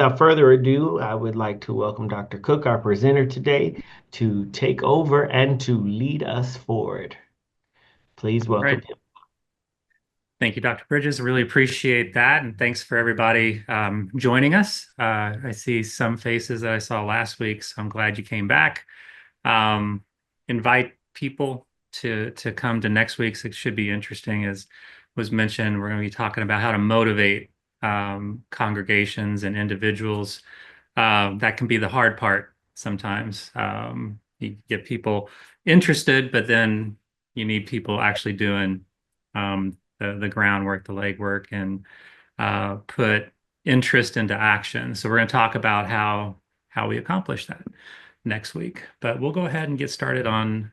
without further ado, I would like to welcome Dr. Cook, our presenter today, to take over and to lead us forward. Please All welcome right. him. Thank you, Dr. Bridges. I really appreciate that. And thanks for everybody joining us. I see some faces that I saw last week, so I'm glad you came back. Um, Invite people to come to next week's. It should be interesting. As was mentioned, we're going to be talking about how to motivate congregations and individuals. That can be the hard part sometimes. You get people interested, but then you need people actually doing the groundwork, the legwork, and put interest into action. So we're going to talk about how we accomplish that next week. But we'll go ahead and get started on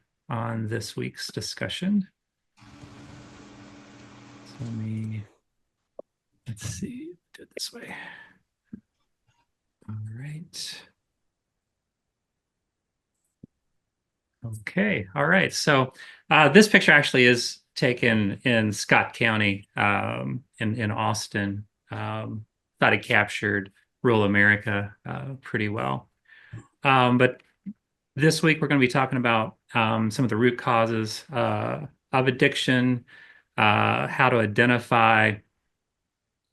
this week's discussion. So let's see, do it this way. All right. Okay. All right. So this picture actually is taken in Scott County in Austin. Thought it captured rural America pretty well. But this week we're going to be talking about some of the root causes of addiction, how to identify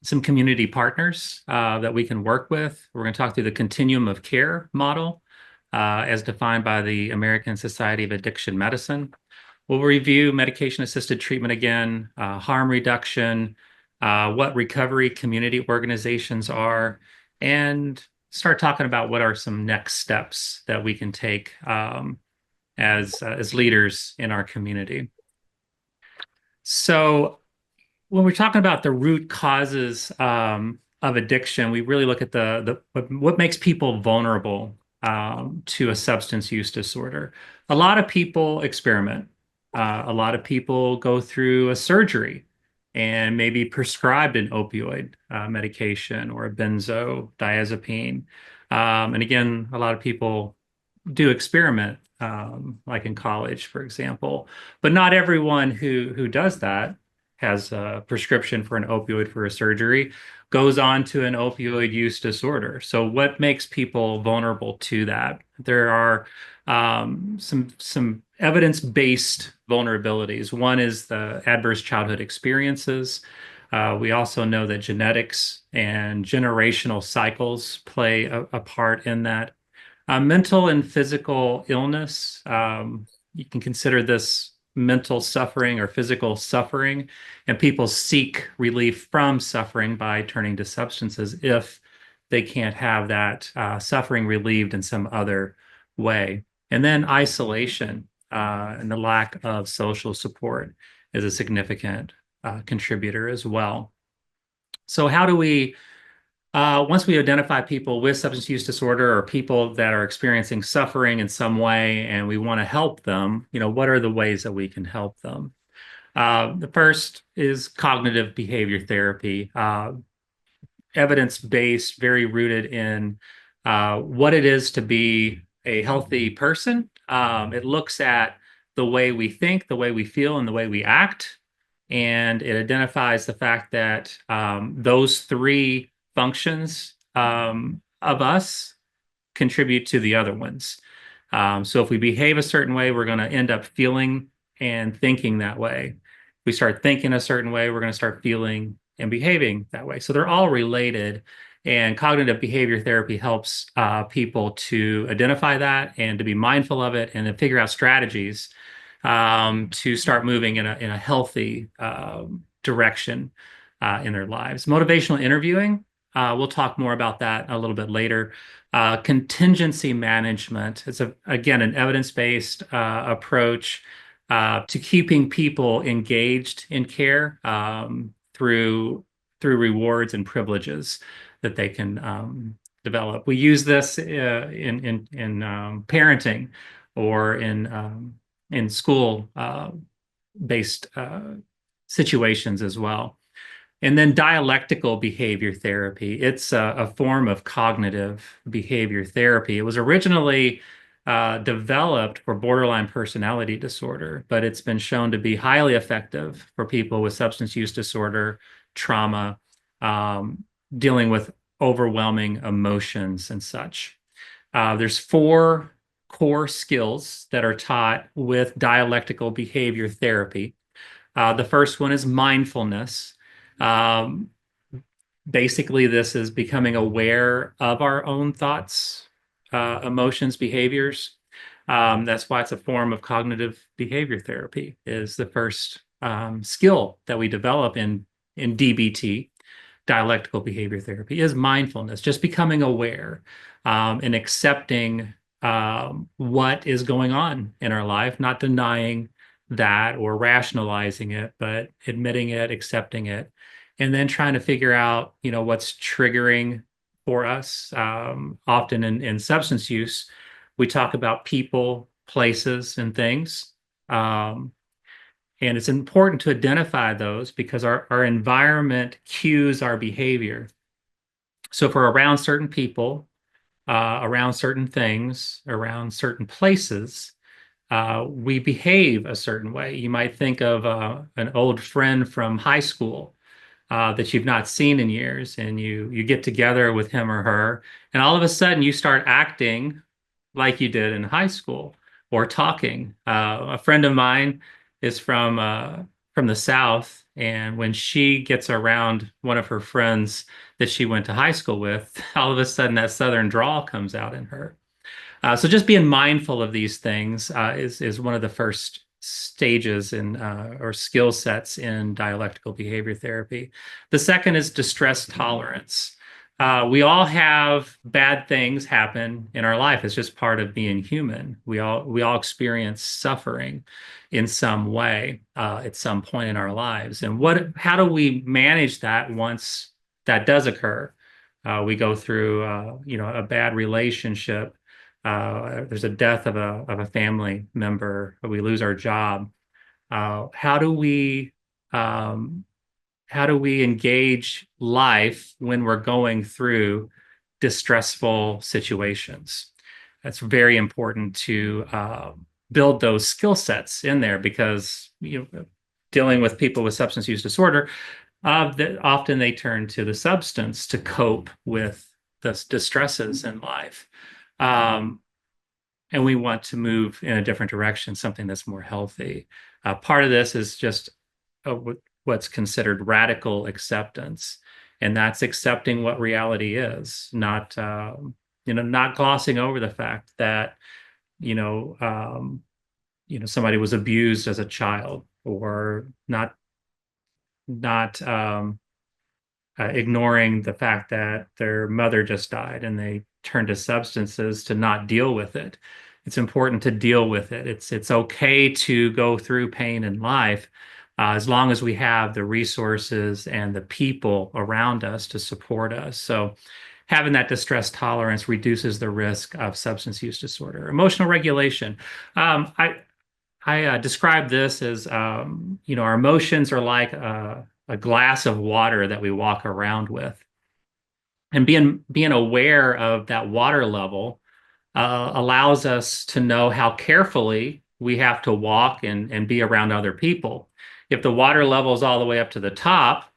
some community partners that we can work with. We're going to talk through the continuum of care model as defined by the American Society of Addiction Medicine. We'll review medication-assisted treatment again, harm reduction, what recovery community organizations are, and start talking about what are some next steps that we can take as leaders in our community. So when we're talking about the root causes of addiction, we really look at what makes people vulnerable to a substance use disorder. A lot of people experiment. A lot of people go through a surgery and maybe prescribed an opioid medication or a benzodiazepine. And again, a lot of people do experiment, like in college, for example. But not everyone who does that has a prescription for an opioid for a surgery goes on to an opioid use disorder. So what makes people vulnerable to that? There are some evidence-based vulnerabilities. One is the adverse childhood experiences. We also know that genetics and generational cycles play a part in that. Mental and physical illness, you can consider this mental suffering or physical suffering, and people seek relief from suffering by turning to substances if they can't have that suffering relieved in some other way. And then isolation and the lack of social support is a significant contributor as well. So how do we once we identify people with substance use disorder or people that are experiencing suffering in some way and we want to help them, what are the ways that we can help them? The first is cognitive behavior therapy, evidence-based, very rooted in what it is to be a healthy person. It looks at the way we think, the way we feel, and the way we act. And it identifies the fact that those three functions of us contribute to the other ones. So if we behave a certain way, we're going to end up feeling and thinking that way. If we start thinking a certain way, we're going to start feeling and behaving that way. So they're all related. And cognitive behavior therapy helps people to identify that and to be mindful of it and to figure out strategies to start moving in a healthy direction in their lives. Motivational interviewing, we'll talk more about that a little bit later. Contingency management, it's again an evidence-based approach to keeping people engaged in care through rewards and privileges that they can develop. We use this in parenting or in school based situations as well. And then dialectical behavior therapy. It's a form of cognitive behavior therapy. It was originally developed for borderline personality disorder, but it's been shown to be highly effective for people with substance use disorder, trauma, dealing with overwhelming emotions and such. There's four core skills that are taught with dialectical behavior therapy. The first one is mindfulness. Um, Basically, this is becoming aware of our own thoughts, emotions, behaviors. That's why it's a form of cognitive behavior therapy, is the first skill that we develop in DBT, dialectical behavior therapy, is mindfulness, just becoming aware and accepting what is going on in our life, not denying that or rationalizing it, but admitting it, accepting it, and then trying to figure out, what's triggering for us. Often in substance use, we talk about people, places, and things. Um, and it's important to identify those because our environment cues our behavior. So if we're around certain people, around certain things, around certain places, we behave a certain way. You might think of an old friend from high school that you've not seen in years, and you get together with him or her, and all of a sudden you start acting like you did in high school or talking. A friend of mine is from the South, and when she gets around one of her friends that she went to high school with, all of a sudden that Southern drawl comes out in her. So just being mindful of these things is one of the first stages in or skill sets in dialectical behavior therapy. The second is distress tolerance. We all have bad things happen in our life. It's just part of being human. We all experience suffering in some way at some point in our lives. And how do we manage that once that does occur? We go through a bad relationship, there's a death of a family member, we lose our job. Uh, how do we um, how do we engage life when we're going through distressful situations? That's very important to build those skill sets in there because dealing with people with substance use disorder, that often they turn to the substance to cope with the distresses in life. Um, and we want to move in a different direction, something that's more healthy. Part of this is just what's considered radical acceptance, and that's accepting what reality is, not glossing over the fact that you know um, somebody was abused as a child, or not ignoring the fact that their mother just died and they turn to substances to not deal with it. It's important to deal with it. It's okay to go through pain in life, as long as we have the resources and the people around us to support us. So having that distress tolerance reduces the risk of substance use disorder. Emotional regulation. I describe this as, our emotions are like a glass of water that we walk around with, and being aware of that water level allows us to know how carefully we have to walk and be around other people. If the water level is all the way up to the top,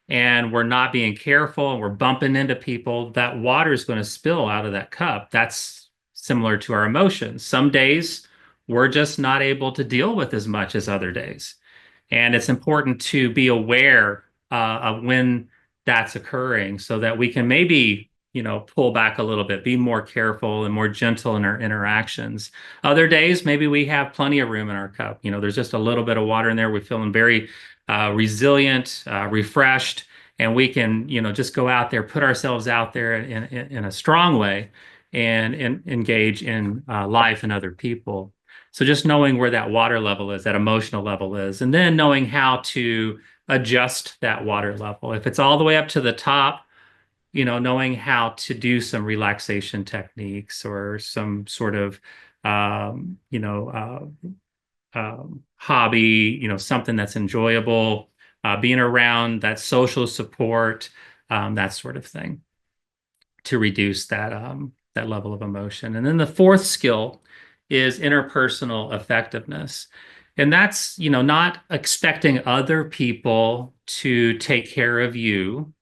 and we're not being careful and we're bumping into people, that water is going to spill out of that cup. That's similar to our emotions. Some days we're just not able to deal with as much as other days. And it's important to be aware of when that's occurring so that we can maybe, pull back a little bit, be more careful and more gentle in our interactions. Other days, maybe we have plenty of room in our cup. There's just a little bit of water in there. We're feeling very resilient, refreshed, and we can, just go out there, put ourselves out there in a strong way and engage in life and other people. So just knowing where that water level is, that emotional level is, and then knowing how to adjust that water level. If it's all the way up to the top, knowing how to do some relaxation techniques or some sort of, hobby, something that's enjoyable, being around that social support, that sort of thing to reduce that level of emotion. And then the fourth skill is interpersonal effectiveness. And that's, not expecting other people to take care of you,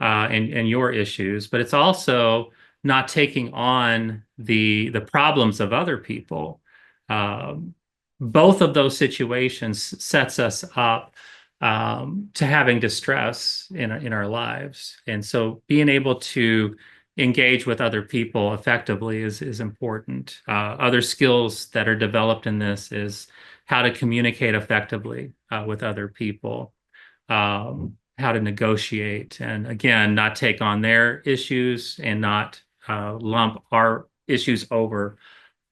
and your issues, but it's also not taking on the problems of other people. Um, Both of those situations sets us up to having distress in our lives, and so being able to engage with other people effectively is important. Other skills that are developed in this is how to communicate effectively with other people, how to negotiate, and again, not take on their issues and not lump our issues over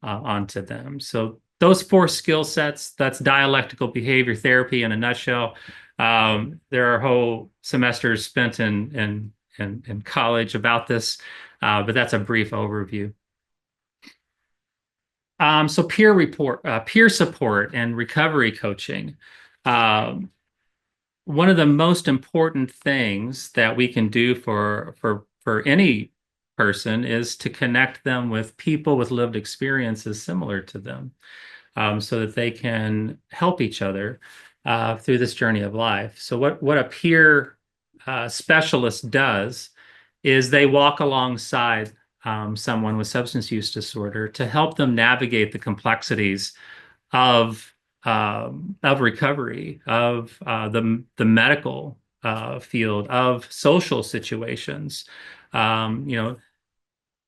onto them. So those four skill sets, that's dialectical behavior therapy in a nutshell. There are whole semesters spent in college about this, but that's a brief overview. So peer support and recovery coaching. Um, One of the most important things that we can do for any person is to connect them with people with lived experiences similar to them, so that they can help each other through this journey of life. So what a peer specialist does is they walk alongside someone with substance use disorder to help them navigate the complexities of recovery, of the medical field, of social situations. You know,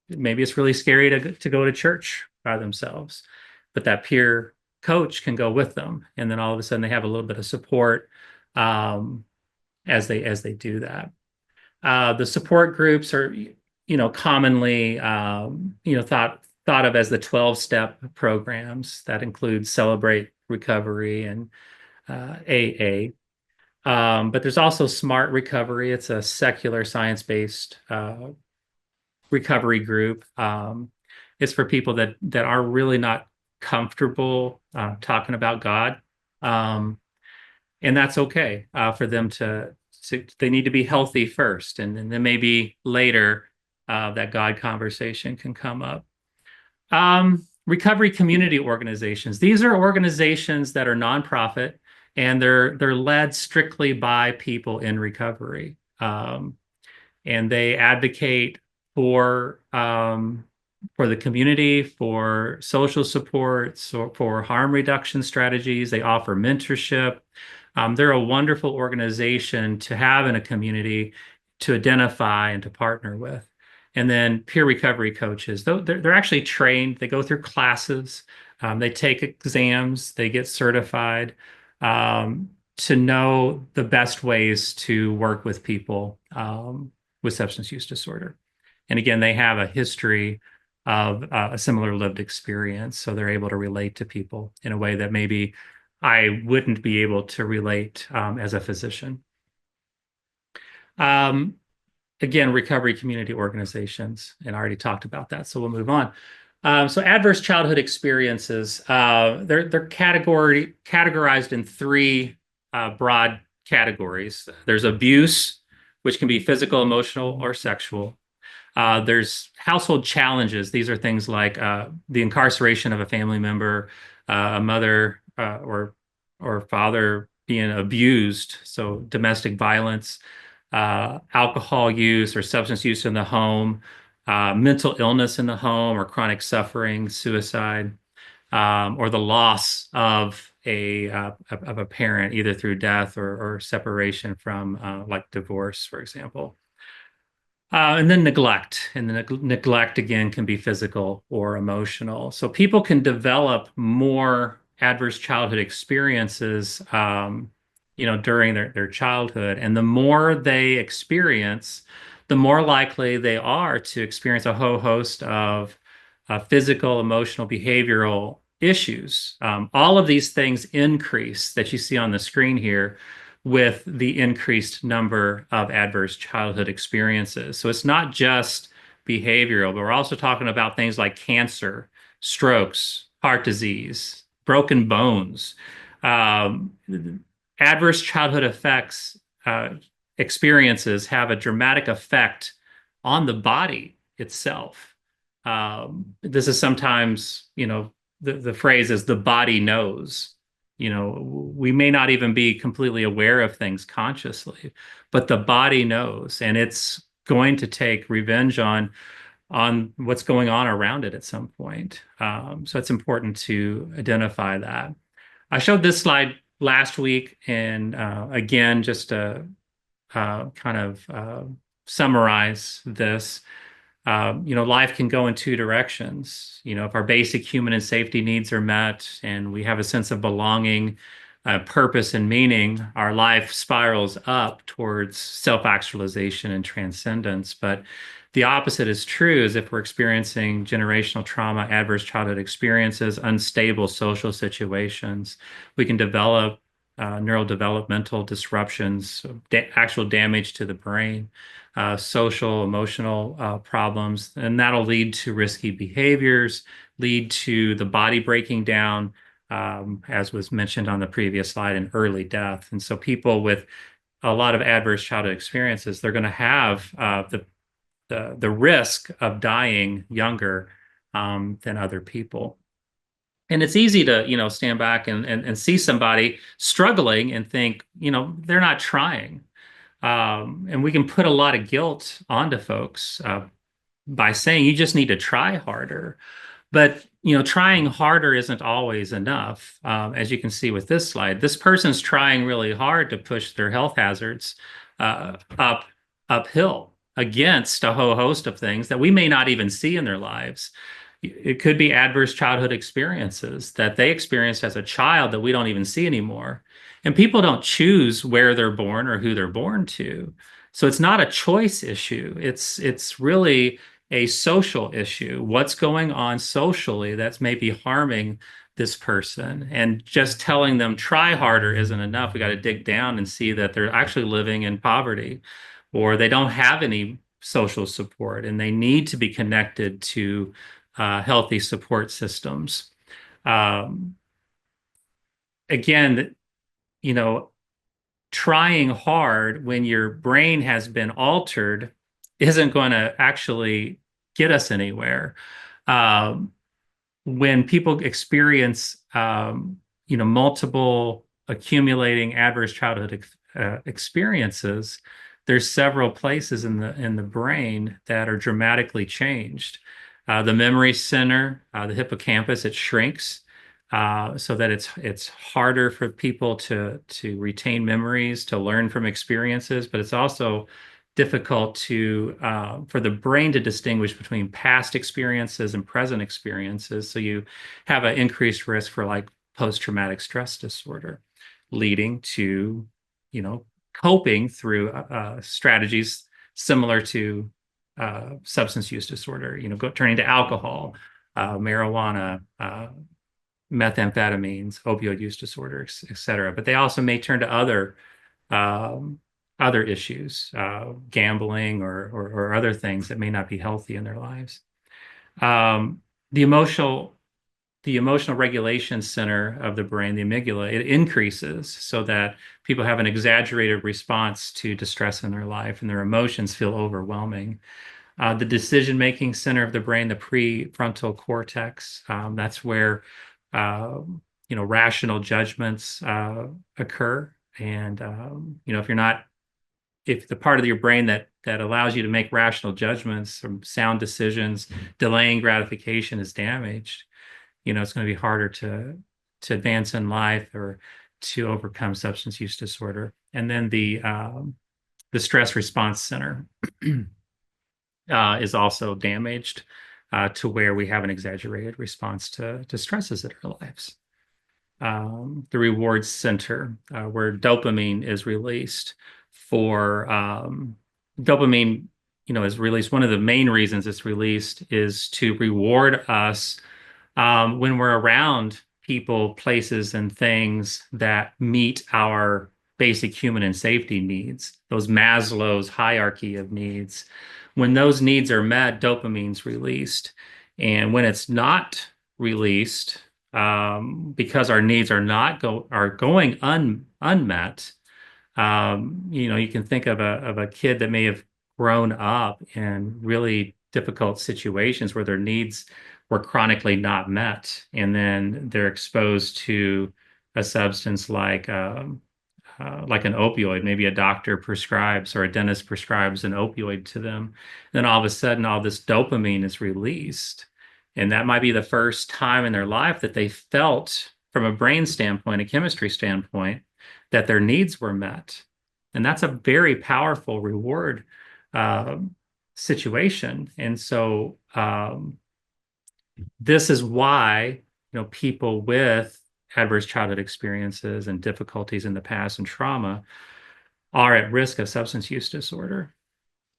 maybe it's really scary to go to church by themselves, but that peer coach can go with them, and then all of a sudden they have a little bit of support um, as they do that. The support groups are, commonly, thought of as the 12-step programs that include Celebrate Recovery and AA. But there's also Smart Recovery. It's a secular science-based recovery group. It's for people that are really not comfortable talking about God. Um, and that's okay for them to they need to be healthy first, and then maybe later that God conversation can come up. Recovery community organizations. These are organizations that are nonprofit, and they're led strictly by people in recovery. And they advocate for for the community, for social supports, or for harm reduction strategies. They offer mentorship. They're a wonderful organization to have in a community to identify and to partner with. And then peer recovery coaches, they're actually trained. They go through classes, they take exams, they get certified to know the best ways to work with people with substance use disorder. And again, they have a history of a similar lived experience, so they're able to relate to people in a way that maybe I wouldn't be able to relate as a physician. Um, Again, recovery community organizations, and I already talked about that, so we'll move on. So adverse childhood experiences, they're categorized in three broad categories. There's abuse, which can be physical, emotional, or sexual. There's household challenges. These are things like the incarceration of a family member, a mother or father being abused, so domestic violence, alcohol use or substance use in the home, mental illness in the home or chronic suffering, suicide, or the loss of a parent, either through death or separation from like divorce, for example. And then neglect. And the neglect again can be physical or emotional. So people can develop more adverse childhood experiences, during their childhood. And the more they experience, the more likely they are to experience a whole host of physical, emotional, behavioral issues. All of these things increase that you see on the screen here with the increased number of adverse childhood experiences. So it's not just behavioral, but we're also talking about things like cancer, strokes, heart disease, broken bones. Um, Adverse childhood effects, experiences have a dramatic effect on the body itself. This is sometimes, the phrase is the body knows, We may not even be completely aware of things consciously, but the body knows, and it's going to take revenge on what's going on around it at some point. So it's important to identify that. I showed this slide last week, and again, just to kind of summarize this. Life can go in two directions. If our basic human and safety needs are met and we have a sense of belonging, purpose, and meaning, our life spirals up towards self-actualization and transcendence. But the opposite is true, is if we're experiencing generational trauma, adverse childhood experiences, unstable social situations, we can develop neurodevelopmental disruptions, actual damage to the brain, social, emotional problems, and that'll lead to risky behaviors, lead to the body breaking down, as was mentioned on the previous slide, and early death. And so people with a lot of adverse childhood experiences, they're going to have the risk of dying younger than other people. And it's easy to, stand back and see somebody struggling and think, they're not trying. And we can put a lot of guilt onto folks by saying you just need to try harder. But trying harder isn't always enough. As you can see with this slide, this person's trying really hard to push their health hazards uphill against a whole host of things that we may not even see in their lives. It could be adverse childhood experiences that they experienced as a child that we don't even see anymore. And people don't choose where they're born or who they're born to. So it's not a choice issue. It's really a social issue. What's going on socially that's maybe harming this person? And just telling them try harder isn't enough. We got to dig down and see that they're actually living in poverty, or they don't have any social support and they need to be connected to healthy support systems. Um, Again, you know, trying hard when your brain has been altered isn't going to actually get us anywhere. Um, when people experience, multiple accumulating adverse childhood experiences, there's several places in the brain that are dramatically changed. The memory center, the hippocampus, it shrinks so that it's harder for people to retain memories, to learn from experiences, but it's also difficult to for the brain to distinguish between past experiences and present experiences. So you have an increased risk for like post-traumatic stress disorder, leading to, coping through strategies similar to substance use disorder, turning to alcohol, marijuana, methamphetamines, opioid use disorder, et cetera. But they also may turn to um, other issues, gambling or other things that may not be healthy in their lives. Um, the emotional the emotional regulation center of the brain, the amygdala, it increases so that people have an exaggerated response to distress in their life and their emotions feel overwhelming. The decision-making center of the brain, the prefrontal cortex, that's where rational judgments occur. And if the part of your brain that allows you to make rational judgments, from sound decisions, delaying gratification is damaged, it's going to be harder to advance in life or to overcome substance use disorder. And then the stress response center is also damaged to where we have an exaggerated response to stresses in our lives. The reward center, where dopamine is released for dopamine, is released. One of the main reasons it's released is to reward us when we're around people, places, and things that meet our basic human and safety needs, those Maslow's hierarchy of needs. When those needs are met, dopamine's released. And when it's not released, because our needs are going unmet, you can think of a kid that may have grown up in really difficult situations where their needs were chronically not met, and then they're exposed to a substance like an opioid. Maybe a doctor prescribes or a dentist prescribes an opioid to them. Then all of a sudden, all this dopamine is released. And that might be the first time in their life that they felt, from a brain standpoint, a chemistry standpoint, that their needs were met. And that's a very powerful reward uh, situation. And so this is why, people with adverse childhood experiences and difficulties in the past and trauma are at risk of substance use disorder.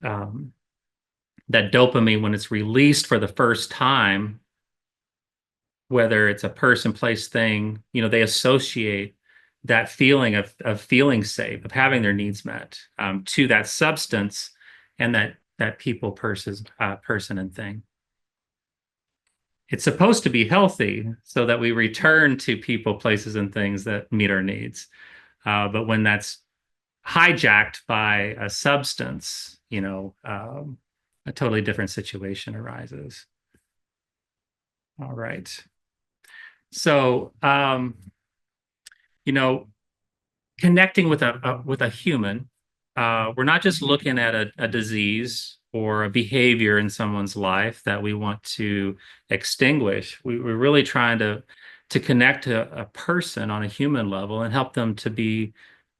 Um, that dopamine, when it's released for the first time, whether it's a person, place, thing, they associate that feeling of feeling safe, of having their needs met, to that substance and that people, person, and thing. It's supposed to be healthy so that we return to people, places, and things that meet our needs. But when that's hijacked by a substance, a totally different situation arises. All right. So, you know, connecting with a human, we're not just looking at a disease or a behavior in someone's life that we want to extinguish. We're really trying to connect to a person on a human level and help them to be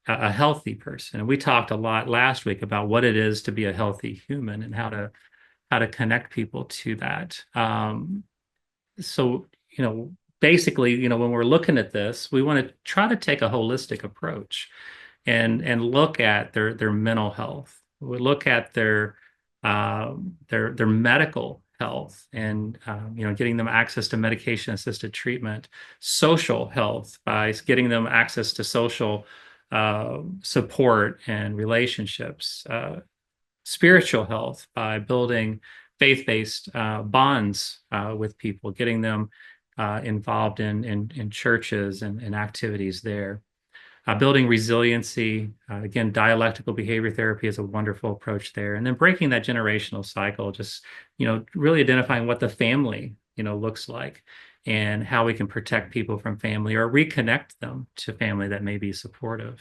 a healthy person. And we talked a lot last week about what it is to be a healthy human and how to connect people to that. So, basically, when we're looking at this, we want to try to take a holistic approach and look at their mental health. We look at their medical health and getting them access to medication assisted treatment, social health by getting them access to social support and relationships, spiritual health by building faith-based bonds with people, getting them involved in churches and activities there. Building resiliency, again, dialectical behavior therapy is a wonderful approach there. And then breaking that generational cycle, just, really identifying what the family, looks like and how we can protect people from family or reconnect them to family that may be supportive.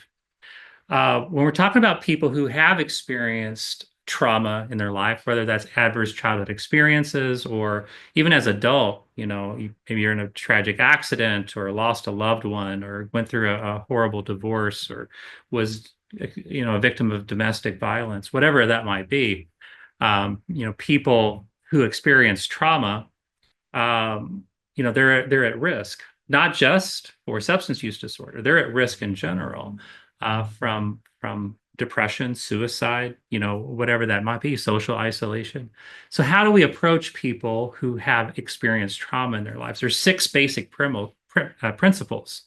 When we're talking about people who have experienced trauma in their life, whether that's adverse childhood experiences or even as adult, maybe you're in a tragic accident or lost a loved one or went through a horrible divorce or was, a victim of domestic violence, whatever that might be. People who experience trauma, they're at risk, not just for substance use disorder. They're at risk in general from depression, suicide, whatever that might be, social isolation. So how do we approach people who have experienced trauma in their lives? There's six basic principles.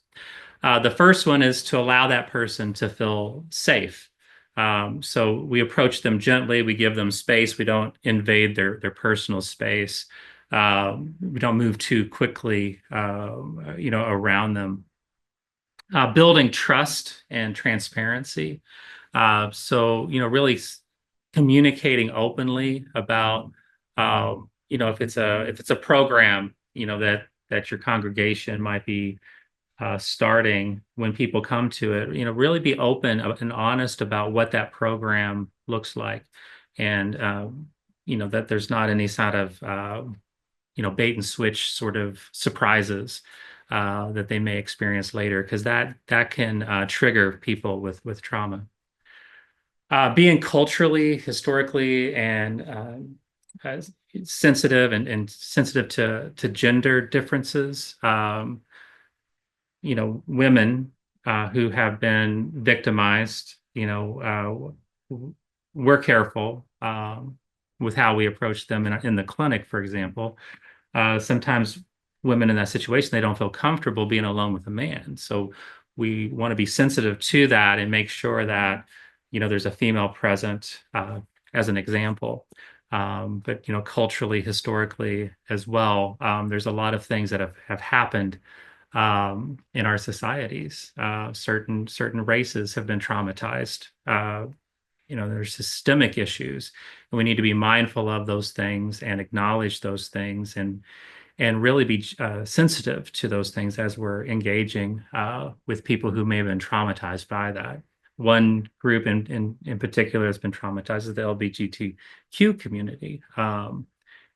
The first one is to allow that person to feel safe. So we approach them gently. We give them space. We don't invade their personal space. We don't move too quickly, around them. Building trust and transparency. Really communicating openly about, if it's a program, that your congregation might be starting when people come to it, really be open and honest about what that program looks like. And, that there's not any sort of, bait and switch sort of surprises that they may experience later, because that can trigger people with trauma. Being culturally, historically, and sensitive and sensitive to gender differences. Women who have been victimized, we're careful with how we approach them in the clinic, for example. Sometimes women in that situation, they don't feel comfortable being alone with a man. So we want to be sensitive to that and make sure that, there's a female present as an example. But, culturally, historically as well, there's a lot of things that have happened in our societies. Certain races have been traumatized. There's systemic issues, and we need to be mindful of those things and acknowledge those things and really be sensitive to those things as we're engaging with people who may have been traumatized by that. One group in particular has been traumatized is the LGBTQ community. I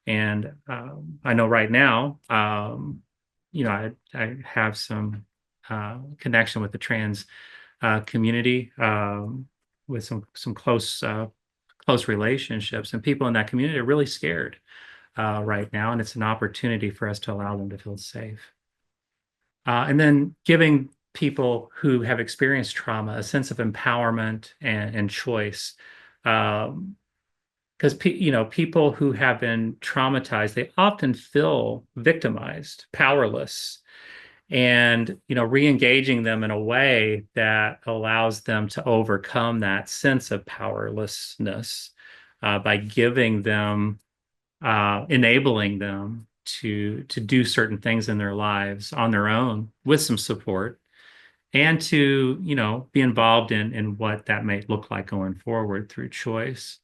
know right now, I have some connection with the trans community with some close relationships, and people in that community are really scared right now, and it's an opportunity for us to allow them to feel safe. And then giving people who have experienced trauma a sense of empowerment and choice. Because people who have been traumatized, they often feel victimized, powerless, and re-engaging them in a way that allows them to overcome that sense of powerlessness by giving them enabling them to do certain things in their lives on their own with some support, and to be involved in what that may look like going forward through choice,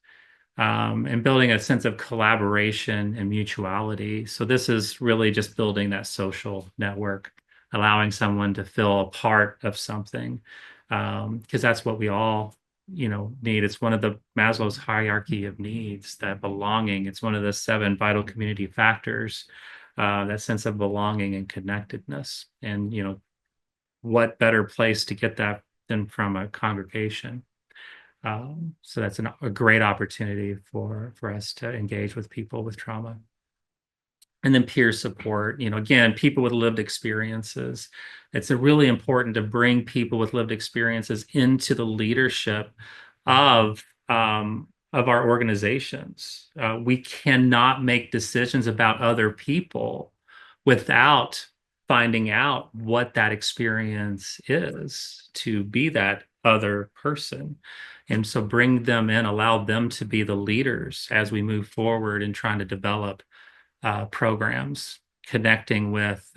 and building a sense of collaboration and mutuality. So this is really just building that social network, allowing someone to feel a part of something, because that's what we all, need. It's one of the Maslow's hierarchy of needs, that belonging. It's one of the seven vital community factors, that sense of belonging and connectedness. And, what better place to get that than from a congregation? So that's a great opportunity for us to engage with people with trauma. And then peer support, again, people with lived experiences. It's really important to bring people with lived experiences into the leadership of our organizations. We cannot make decisions about other people without finding out what that experience is to be that other person. And so bring them in, allow them to be the leaders as we move forward in trying to develop programs, connecting with,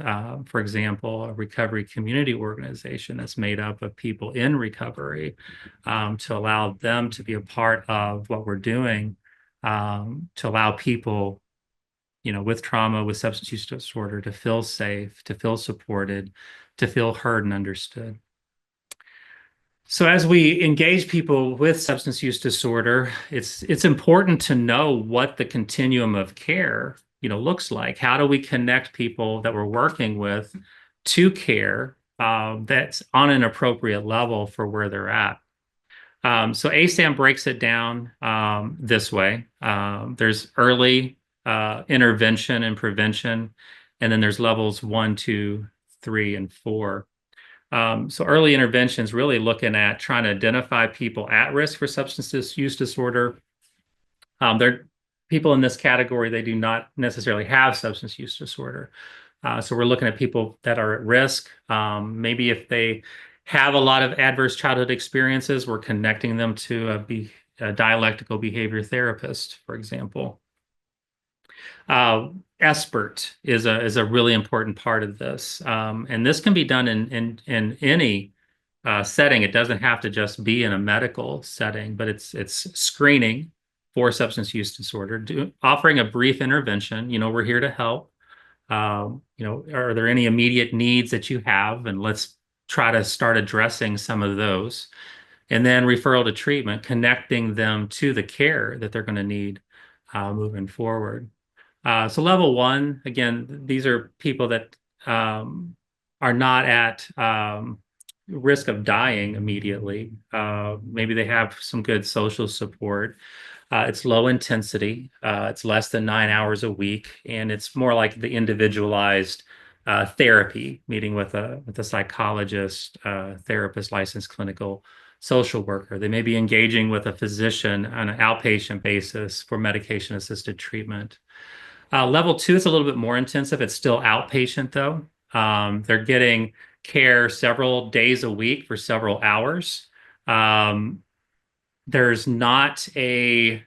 for example, a recovery community organization that's made up of people in recovery, to allow them to be a part of what we're doing, to allow people, with trauma, with substance use disorder, to feel safe, to feel supported, to feel heard and understood. So as we engage people with substance use disorder, it's important to know what the continuum of care, looks like. How do we connect people that we're working with to care that's on an appropriate level for where they're at? So ASAM breaks it down this way. There's early intervention and prevention, and then there's levels 1, 2, 3, and 4. So early interventions really looking at trying to identify people at risk for substance use disorder. They're people in this category, they do not necessarily have substance use disorder. So we're looking at people that are at risk. Maybe if they have a lot of adverse childhood experiences, we're connecting them to a dialectical behavior therapist, for example. Espert is a really important part of this, and this can be done in any setting. It doesn't have to just be in a medical setting, but it's screening for substance use disorder, offering a brief intervention. We're here to help. Are there any immediate needs that you have, and let's try to start addressing some of those. And then referral to treatment, connecting them to the care that they're going to need moving forward. So level 1, again, these are people that are not at risk of dying immediately. Maybe they have some good social support. It's low intensity. It's less than 9 hours a week, and it's more like the individualized therapy, meeting with a psychologist, therapist, licensed clinical social worker. They may be engaging with a physician on an outpatient basis for medication-assisted treatment. Level 2 is a little bit more intensive. It's still outpatient, though. They're getting care several days a week for several hours. There's not a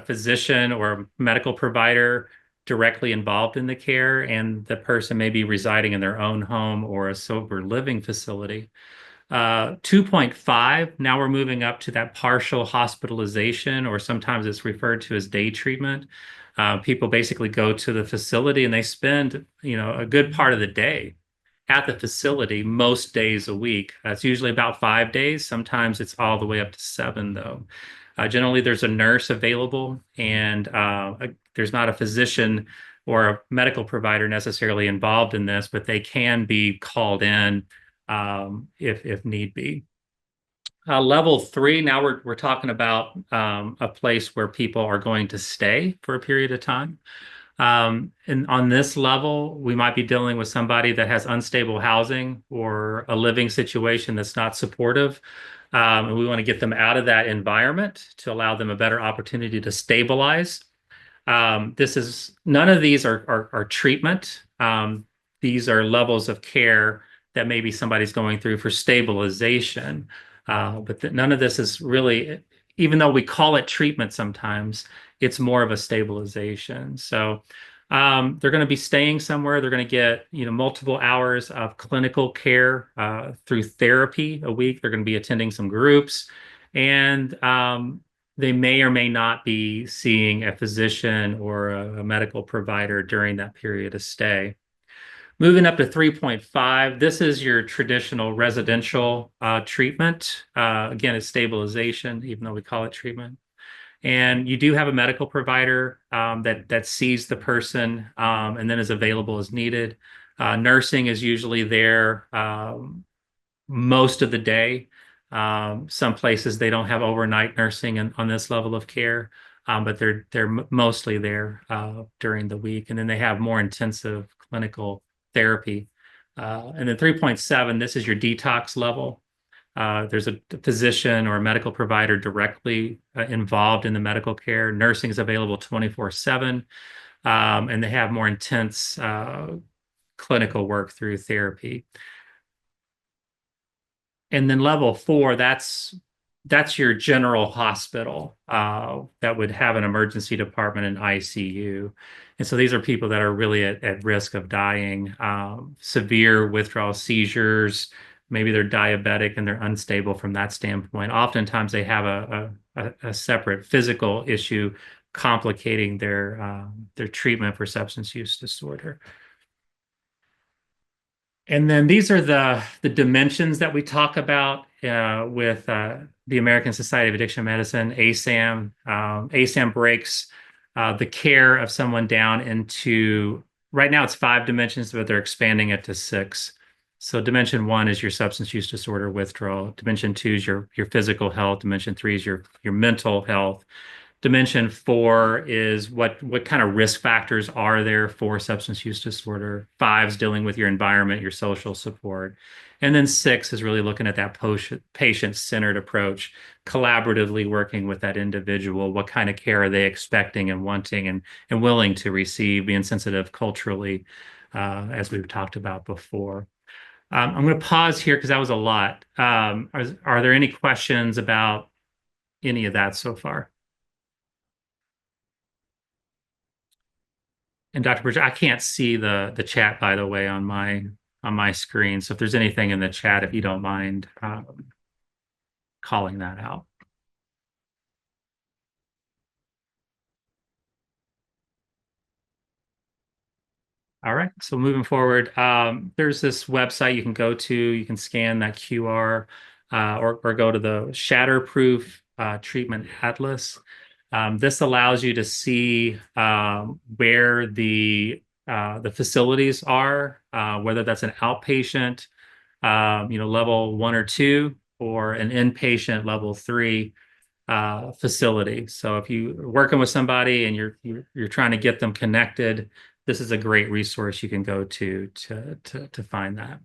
physician or a medical provider directly involved in the care, and the person may be residing in their own home or a sober living facility. 2.5, now we're moving up to that partial hospitalization, or sometimes it's referred to as day treatment. People basically go to the facility and they spend, a good part of the day at the facility most days a week. That's usually about 5 days. Sometimes it's all the way up to seven, though. Generally, there's a nurse available, and there's not a physician or a medical provider necessarily involved in this, but they can be called in if need be. Level three, now we're talking about a place where people are going to stay for a period of time. And on this level, we might be dealing with somebody that has unstable housing or a living situation that's not supportive. And we want to get them out of that environment to allow them a better opportunity to stabilize. This is none of these are treatment. These are levels of care that maybe somebody's going through for stabilization. But none of this is really, even though we call it treatment sometimes, it's more of a stabilization. So they're going to be staying somewhere. They're going to get, multiple hours of clinical care through therapy a week. They're going to be attending some groups, and they may or may not be seeing a physician or a medical provider during that period of stay. Moving up to 3.5, this is your traditional residential treatment. Again, it's stabilization, even though we call it treatment. And you do have a medical provider that sees the person and then is available as needed. Nursing is usually there most of the day. Some places they don't have overnight nursing on this level of care, but they're mostly there during the week, and then they have more intensive clinical therapy. And then 3.7, this is your detox level. There's a physician or a medical provider directly involved in the medical care. Nursing is available 24/7, and they have more intense clinical work through therapy. And then level four, that's your general hospital that would have an emergency department and ICU. And so these are people that are really at risk of dying, severe withdrawal seizures. Maybe they're diabetic and they're unstable from that standpoint. Oftentimes they have a separate physical issue complicating their treatment for substance use disorder. And then these are the dimensions that we talk about with the American Society of Addiction Medicine, ASAM. ASAM breaks the care of someone down into, right now it's 5 dimensions, but they're expanding it to 6. So dimension 1 is your substance use disorder withdrawal. Dimension 2 is your physical health. Dimension 3 is your mental health. Dimension 4 is what kind of risk factors are there for substance use disorder. 5 is dealing with your environment, your social support. And then 6 is really looking at that patient-centered approach, collaboratively working with that individual. What kind of care are they expecting and wanting and willing to receive, being sensitive culturally, as we've talked about before. I'm going to pause here because that was a lot. Are there any questions about any of that so far? And Dr. Bridger, I can't see the chat, by the way, on my screen. So if there's anything in the chat, if you don't mind calling that out. All right. So moving forward, there's this website you can go to. You can scan that QR or go to the Shatterproof Treatment Atlas. This allows you to see where the facilities are, whether that's an outpatient, level 1 or 2, or an inpatient level 3 facility. So if you're working with somebody and you're trying to get them connected, this is a great resource you can go to find that.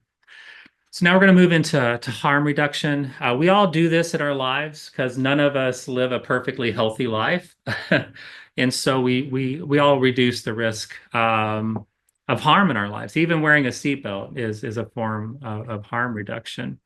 So now we're going to move into harm reduction. We all do this in our lives because none of us live a perfectly healthy life. And so we all reduce the risk of harm in our lives. Even wearing a seatbelt is a form of harm reduction.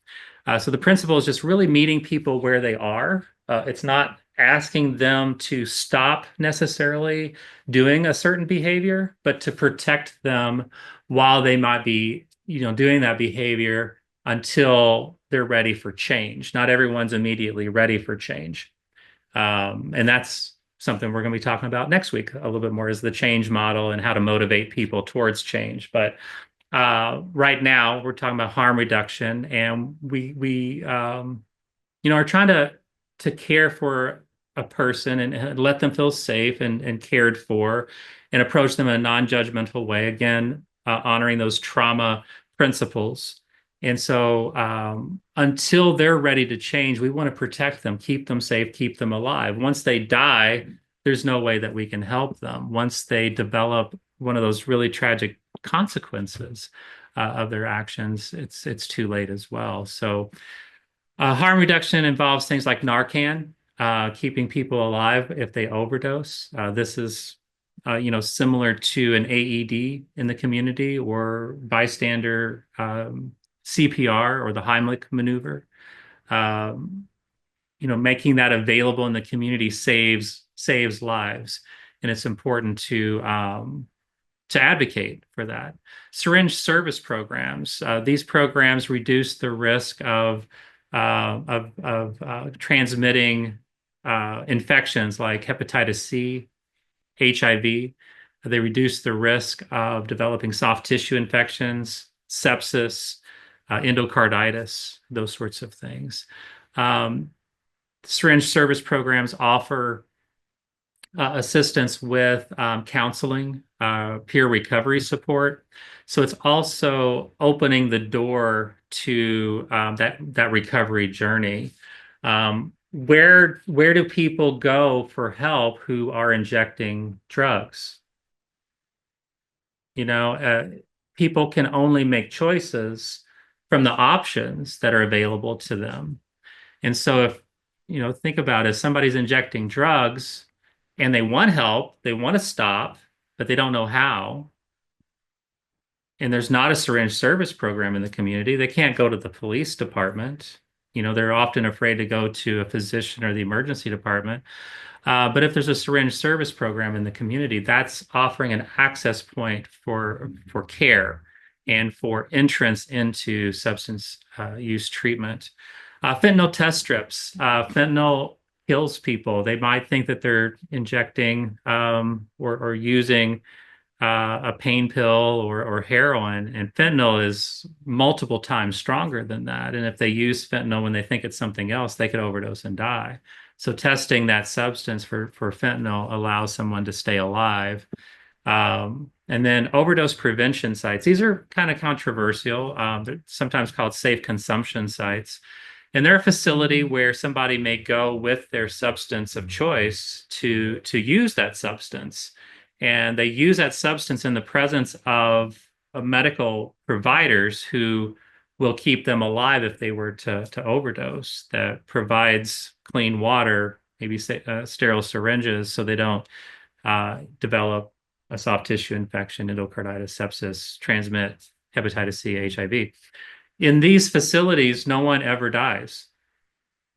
So the principle is just really meeting people where they are. It's not asking them to stop necessarily doing a certain behavior, but to protect them while they might be, doing that behavior until they're ready for change. Not everyone's immediately ready for change. And that's something we're going to be talking about next week a little bit more, is the change model and how to motivate people towards change. But right now we're talking about harm reduction, and we are trying to care for a person and let them feel safe and cared for, and approach them in a non-judgmental way. Again, honoring those trauma principles. And so, until they're ready to change, we want to protect them, keep them safe, keep them alive. Once they die, there's no way that we can help them. Once they develop one of those really tragic consequences of their actions, it's too late as well. So, harm reduction involves things like Narcan, keeping people alive if they overdose. This is, similar to an AED in the community, or bystander CPR, or the Heimlich maneuver. Um, Making that available in the community saves lives, and it's important to advocate for that. Syringe service programs. These programs reduce the risk of transmitting infections like hepatitis C, HIV. They reduce the risk of developing soft tissue infections, sepsis, endocarditis, those sorts of things. Um, Syringe service programs offer assistance with counseling, peer recovery support. So it's also opening the door to that recovery journey. Where do people go for help who are injecting drugs? You know, people can only make choices from the options that are available to them. And so if, think about it, if somebody's injecting drugs and they want help, they want to stop, but they don't know how, and there's not a syringe service program in the community, they can't go to the police department. They're often afraid to go to a physician or the emergency department. But if there's a syringe service program in the community, that's offering an access point for care and for entrance into substance use treatment. Fentanyl test strips. Fentanyl kills people. They might think that they're injecting or using a pain pill or heroin, and fentanyl is multiple times stronger than that. And if they use fentanyl when they think it's something else, they could overdose and die. So testing that substance for fentanyl allows someone to stay alive. And then overdose prevention sites. These are kind of controversial. They're sometimes called safe consumption sites. And they're a facility where somebody may go with their substance of choice to use that substance. And they use that substance in the presence of medical providers who will keep them alive if they were to overdose. That provides clean water, maybe sterile syringes, so they don't develop a soft tissue infection, endocarditis, sepsis, transmit hepatitis C, HIV. In these facilities, no one ever dies.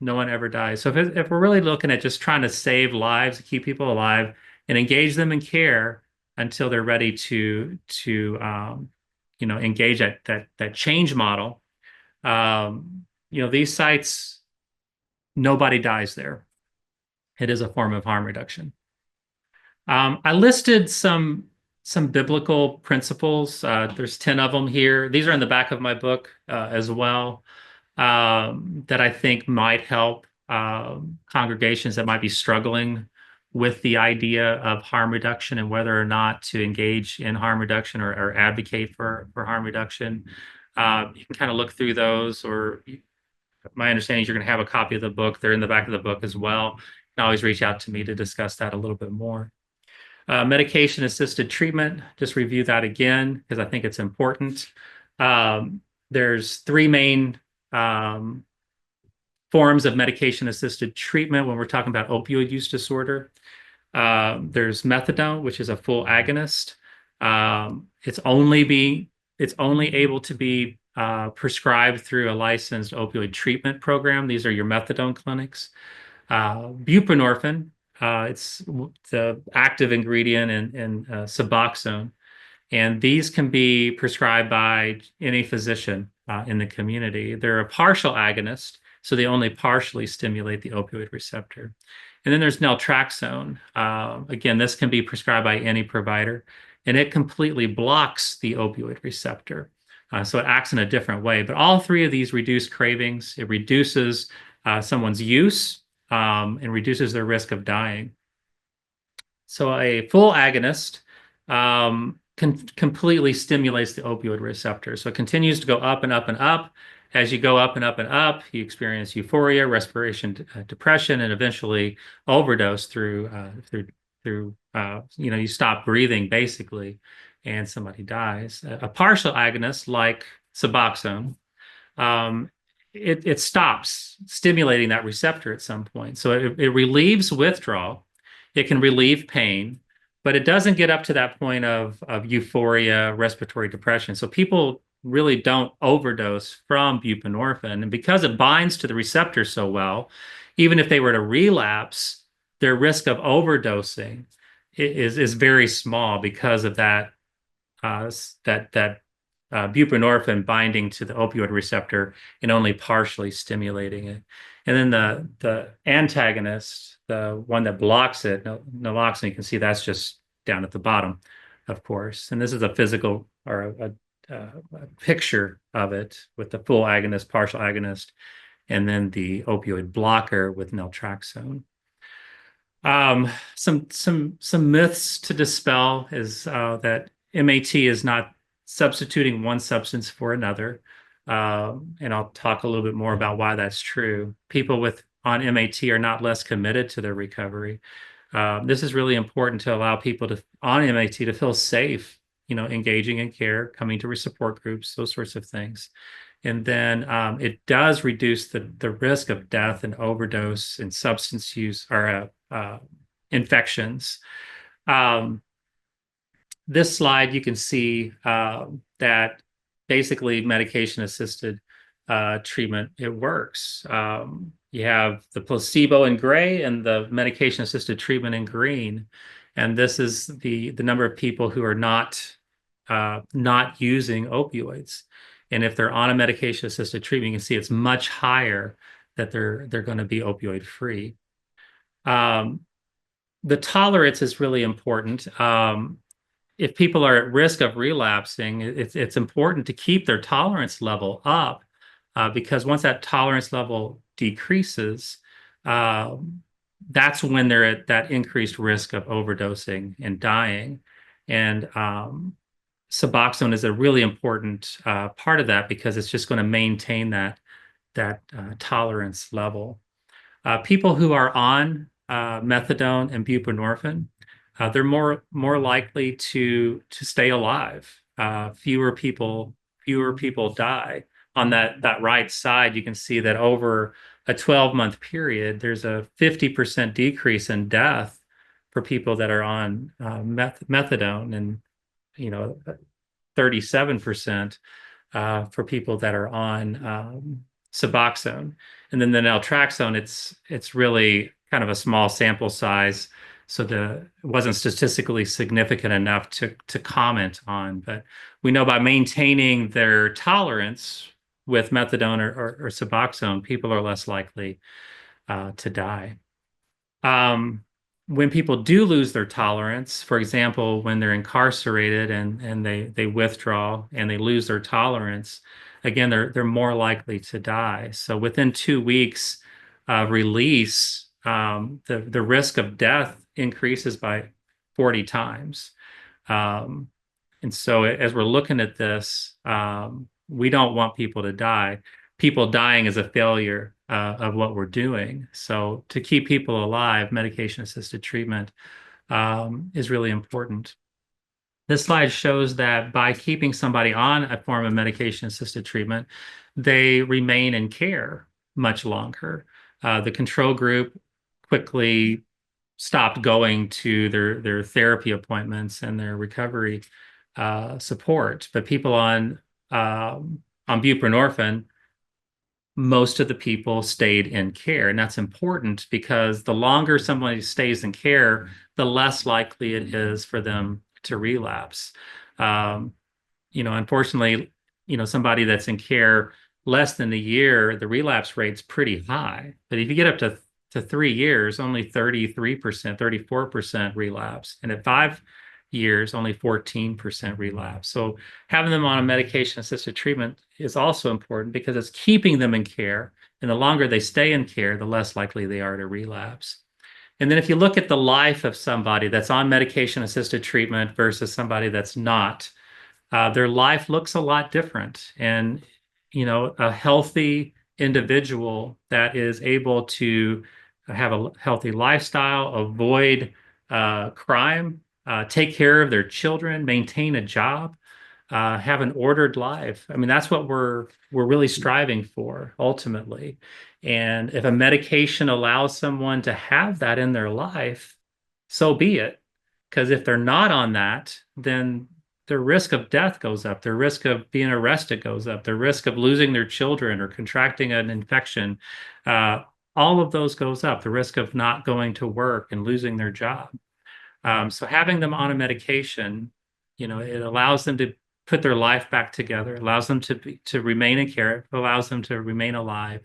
No one ever dies. So if we're really looking at just trying to save lives, keep people alive, and engage them in care until they're ready to engage that change model, these sites, nobody dies there. It is a form of harm reduction. I listed some biblical principles. There's 10 of them here. These are in the back of my book as well, that I think might help congregations that might be struggling with the idea of harm reduction and whether or not to engage in harm reduction or advocate for harm reduction. You can kind of look through those, or my understanding is you're going to have a copy of the book. They're in the back of the book as well. You can always reach out to me to discuss that a little bit more. Medication-assisted treatment, just review that again because I think it's important. There's three main forms of medication-assisted treatment when we're talking about opioid use disorder. There's methadone, which is a full agonist. It's only able to be prescribed through a licensed opioid treatment program. These are your methadone clinics. Buprenorphine, it's the active ingredient in Suboxone. And these can be prescribed by any physician in the community. They're a partial agonist, so they only partially stimulate the opioid receptor. And then there's naltrexone. Again, this can be prescribed by any provider, and it completely blocks the opioid receptor. So it acts in a different way. But all three of these reduce cravings. It reduces someone's use and reduces their risk of dying. So a full agonist completely stimulates the opioid receptor. So it continues to go up and up and up. As you go up and up and up, you experience euphoria, respiration depression, and eventually overdose through you stop breathing basically, and somebody dies. A partial agonist like Suboxone um, it stops stimulating that receptor at some point. So it relieves withdrawal, it can relieve pain, but it doesn't get up to that point of euphoria, respiratory depression. So people really don't overdose from buprenorphine. And because it binds to the receptor so well, even if they were to relapse, their risk of overdosing is very small because of that buprenorphine binding to the opioid receptor and only partially stimulating it. And then the antagonist, the one that blocks it, naloxone, you can see that's just down at the bottom, of course. And this is a physical or a picture of it with the full agonist, partial agonist, and then the opioid blocker with naltrexone. Some myths to dispel is that MAT is not substituting one substance for another, and I'll talk a little bit more about why that's true. People with on MAT are not less committed to their recovery. This is really important to allow people to on MAT to feel safe, engaging in care, coming to support groups, those sorts of things. And then it does reduce the risk of death and overdose and substance use or infections. Um, this slide, you can see that basically medication-assisted treatment, it works. You have the placebo in gray and the medication-assisted treatment in green. And this is the number of people who are not using opioids. And if they're on a medication-assisted treatment, you can see it's much higher that they're going to be opioid free. The tolerance is really important. If people are at risk of relapsing, it's important to keep their tolerance level up because once that tolerance level decreases, uh, that's when they're at that increased risk of overdosing and dying. And Suboxone is a really important part of that because it's just going to maintain that tolerance level. People who are on methadone and buprenorphine, they're more likely to stay alive. Fewer people die. On that right side, you can see that over a 12-month period, there's a 50% decrease in death for people that are on methadone, and 37% for people that are on Suboxone. And then the naltrexone, it's really kind of a small sample size, so it wasn't statistically significant enough to comment on. But we know by maintaining their tolerance with methadone or Suboxone, people are less likely to die. Um, when people do lose their tolerance, for example, when they're incarcerated and they withdraw and they lose their tolerance, again, they're more likely to die. So within 2 weeks of release, the risk of death increases by 40 times. Um, and so as we're looking at this, we don't want people to die. People dying is a failure of what we're doing. So to keep people alive, medication-assisted treatment is really important. This slide shows that by keeping somebody on a form of medication-assisted treatment, they remain in care much longer. The control group quickly stopped going to their therapy appointments and their recovery support. But people on buprenorphine, most of the people stayed in care. And that's important because the longer somebody stays in care, the less likely it is for them to relapse. Um, Unfortunately, somebody that's in care less than a year, the relapse rate's pretty high. But if you get up to to 3 years, only 33%, 34% relapse. And at 5 years, only 14% relapse. So having them on a medication-assisted treatment is also important because it's keeping them in care. And the longer they stay in care, the less likely they are to relapse. And then if you look at the life of somebody that's on medication-assisted treatment versus somebody that's not, their life looks a lot different. And, a healthy individual that is able to have a healthy lifestyle, avoid crime, take care of their children, maintain a job, have an ordered life. I mean, that's what we're really striving for ultimately. And if a medication allows someone to have that in their life, so be it. Because if they're not on that, then their risk of death goes up, their risk of being arrested goes up, their risk of losing their children or contracting an infection, uh, all of those goes up, the risk of not going to work and losing their job. So having them on a medication, it allows them to put their life back together, allows them to remain in care, it allows them to remain alive.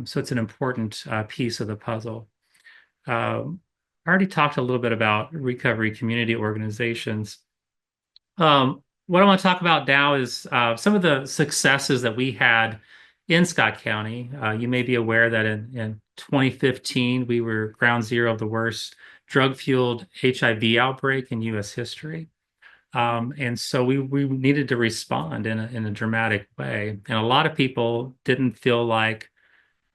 So it's an important piece of the puzzle. I already talked a little bit about recovery community organizations. What I want to talk about now is some of the successes that we had in Scott County. You may be aware that in 2015, we were ground zero of the worst drug-fueled HIV outbreak in U.S. history. And so we needed to respond in a dramatic way. And a lot of people didn't feel like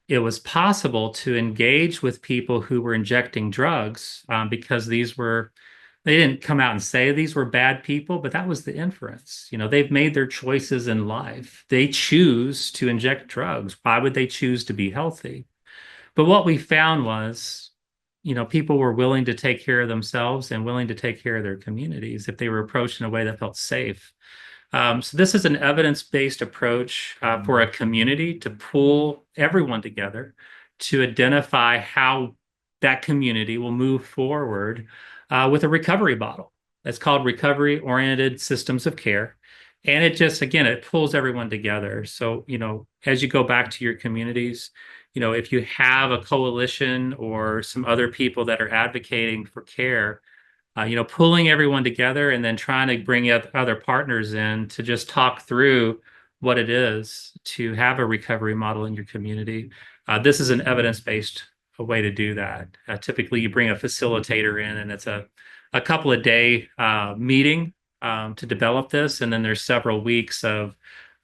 it was possible to engage with people who were injecting drugs because they didn't come out and say these were bad people, but that was the inference. They've made their choices in life. They choose to inject drugs. Why would they choose to be healthy? But what we found was, people were willing to take care of themselves and willing to take care of their communities if they were approached in a way that felt safe. So this is an evidence-based approach for a community to pull everyone together to identify how that community will move forward with a recovery model. That's called recovery-oriented systems of care. And it just, again, it pulls everyone together. So, as you go back to your communities, if you have a coalition or some other people that are advocating for care, pulling everyone together and then trying to bring other partners in to just talk through what it is to have a recovery model in your community. This is an evidence-based way to do that. Typically, you bring a facilitator in, and it's a couple of day meeting to develop this, and then there's several weeks of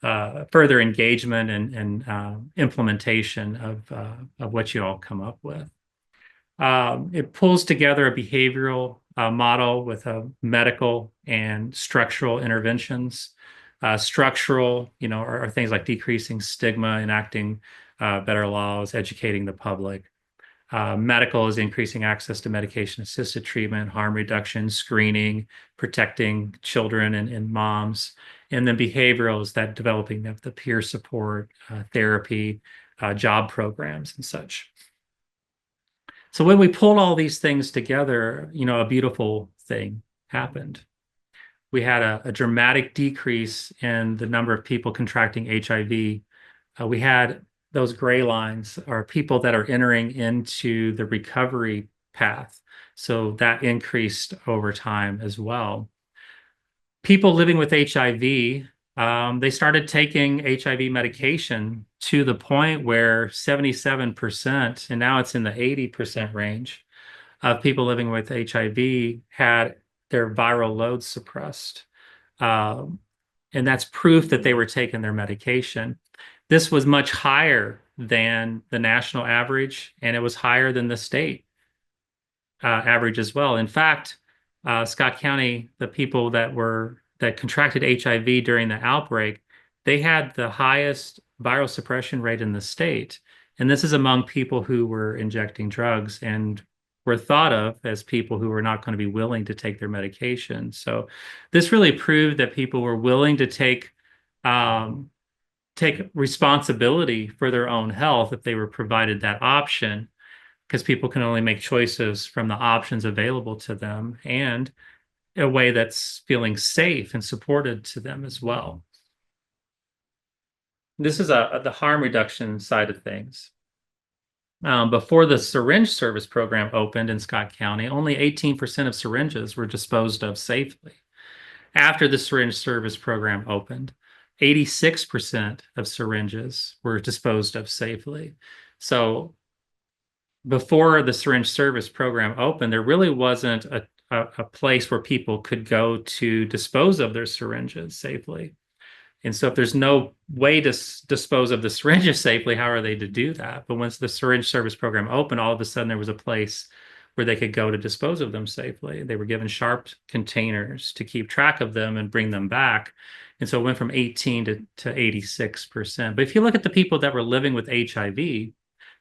further engagement and implementation of what you all come up with. It pulls together a behavioral model with medical and structural interventions. Structural, are things like decreasing stigma, enacting better laws, educating the public. Medical is increasing access to medication-assisted treatment, harm reduction, screening, protecting children and moms. And then behavioral is that developing of the peer support, therapy, job programs and such. So when we pulled all these things together, a beautiful thing happened. We had a dramatic decrease in the number of people contracting HIV. We had those gray lines are people that are entering into the recovery path. So that increased over time as well. People living with HIV, they started taking HIV medication to the point where 77%, and now it's in the 80% range of people living with HIV had their viral loads suppressed. Um, and that's proof that they were taking their medication. This was much higher than the national average, and it was higher than the state average as well. In fact, Scott County, the people that contracted HIV during the outbreak, they had the highest viral suppression rate in the state. And this is among people who were injecting drugs and were thought of as people who were not going to be willing to take their medication. So this really proved that people were willing to take responsibility for their own health if they were provided that option, because people can only make choices from the options available to them and a way that's feeling safe and supported to them as well. This is the harm reduction side of things. Before the syringe service program opened in Scott County, only 18% of syringes were disposed of safely. After the syringe service program opened, 86% of syringes were disposed of safely. So before the syringe service program opened, there really wasn't a place where people could go to dispose of their syringes safely. And so if there's no way to dispose of the syringes safely, how are they to do that? But once the syringe service program opened, all of a sudden there was a place where they could go to dispose of them safely. They were given sharp containers to keep track of them and bring them back. And so it went from 18 to 86%. But if you look at the people that were living with HIV,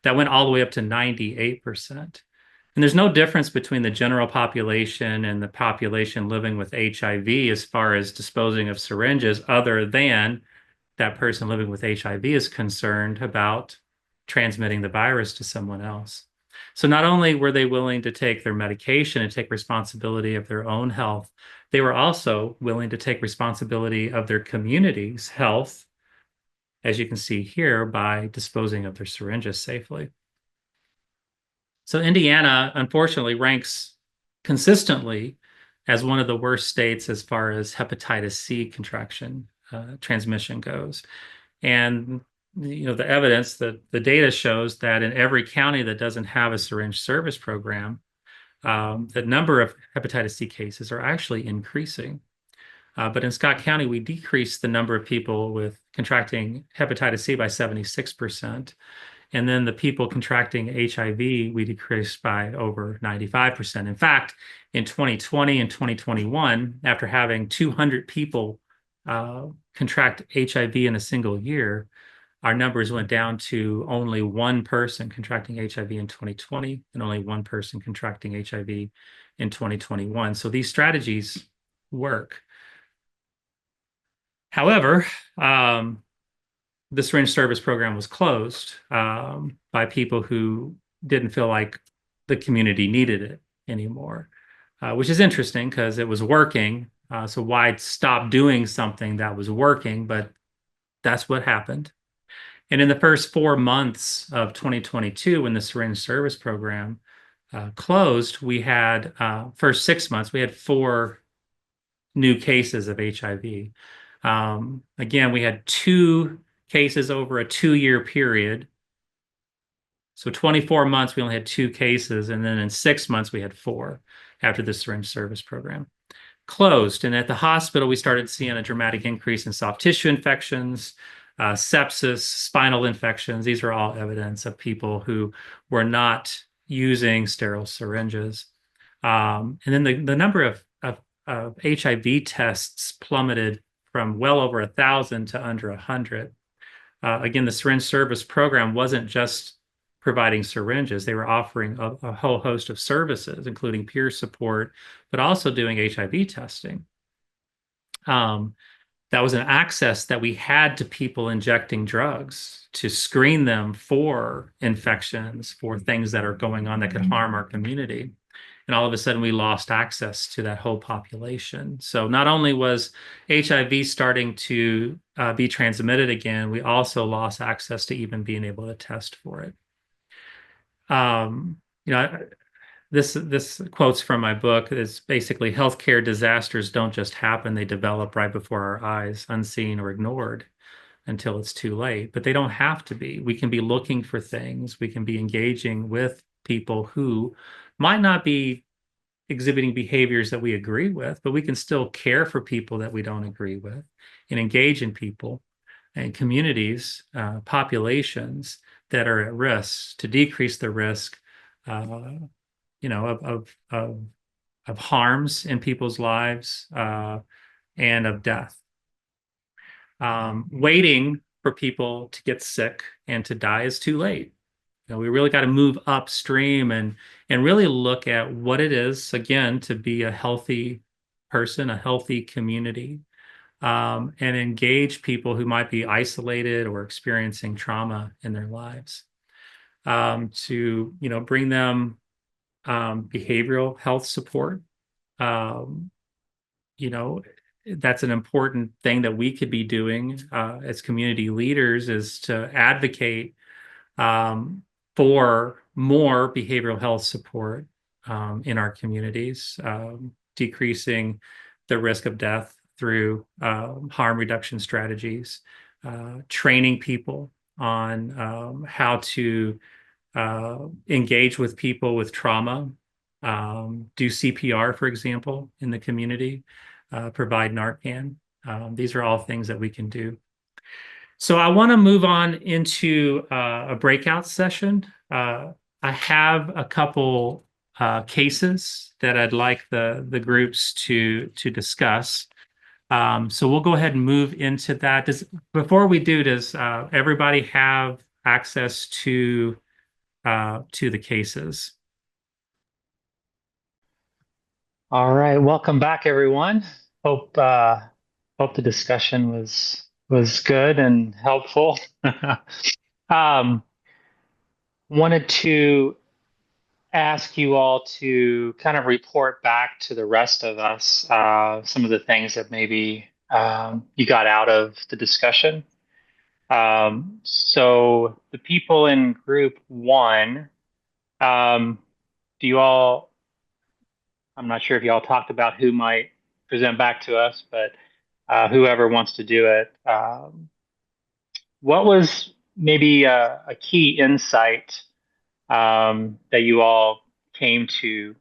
that went all the way up to 98%. And there's no difference between the general population and the population living with HIV as far as disposing of syringes, other than that person living with HIV is concerned about transmitting the virus to someone else. So not only were they willing to take their medication and take responsibility of their own health, they were also willing to take responsibility of their community's health, as you can see here, by disposing of their syringes safely. So Indiana, unfortunately, ranks consistently as one of the worst states as far as hepatitis C contraction transmission goes. And the evidence, the data shows that in every county that doesn't have a syringe service program, the number of hepatitis C cases are actually increasing. But in Scott County, we decreased the number of people with contracting hepatitis C by 76%. And then the people contracting HIV, we decreased by over 95%. In fact, in 2020 and 2021, after having 200 people contract HIV in a single year, our numbers went down to only one person contracting HIV in 2020 and only one person contracting HIV in 2021. So these strategies work. However, the syringe service program was closed by people who didn't feel like the community needed it anymore, which is interesting because it was working. So why stop doing something that was working? But that's what happened. And in the first 4 months of 2022, when the syringe service program closed, we had first 6 months, we had 4 new cases of HIV. Again, we had 2 cases over a 2-year period. So 24 months, we only had 2 cases. And then in 6 months, we had 4 after the syringe service program closed. And at the hospital, we started seeing a dramatic increase in soft tissue infections, sepsis, spinal infections. These are all evidence of people who were not using sterile syringes. And then the number of HIV tests plummeted from well over 1,000 to under 100. Again, the syringe service program wasn't just providing syringes. They were offering a whole host of services, including peer support, but also doing HIV testing. That was an access that we had to people injecting drugs to screen them for infections, for things that are going on that could harm our community. And all of a sudden, we lost access to that whole population. So not only was HIV starting to be transmitted again, we also lost access to even being able to test for it. Um, you know, this quotes from my book is basically healthcare disasters don't just happen, they develop right before our eyes, unseen or ignored until it's too late. But they don't have to be. We can be looking for things, we can be engaging with people who might not be exhibiting behaviors that we agree with, but we can still care for people that we don't agree with and engage in people and communities, populations that are at risk to decrease the risk, of harms in people's lives and of death. Waiting for people to get sick and to die is too late. We really got to move upstream and really look at what it is, again, to be a healthy person, a healthy community, and engage people who might be isolated or experiencing trauma in their lives, to bring them behavioral health support. Um, that's an important thing that we could be doing as community leaders, is to advocate for more behavioral health support in our communities, decreasing the risk of death through harm reduction strategies, training people on how to engage with people with trauma, do CPR, for example, in the community, provide Narcan. These are all things that we can do. So I want to move on into a breakout session. I have a couple cases that I'd like the groups to discuss. So we'll go ahead and move into that. Before we do, does everybody have access to the cases? All right, welcome back, everyone. Hope the discussion was good and helpful. Um, Wanted to ask you all to kind of report back to the rest of us some of the things that maybe you got out of the discussion. So the people in group one, um, do you all? I'm not sure if y'all talked about who might present back to us, but whoever wants to do it. What was maybe a key insight that you all came to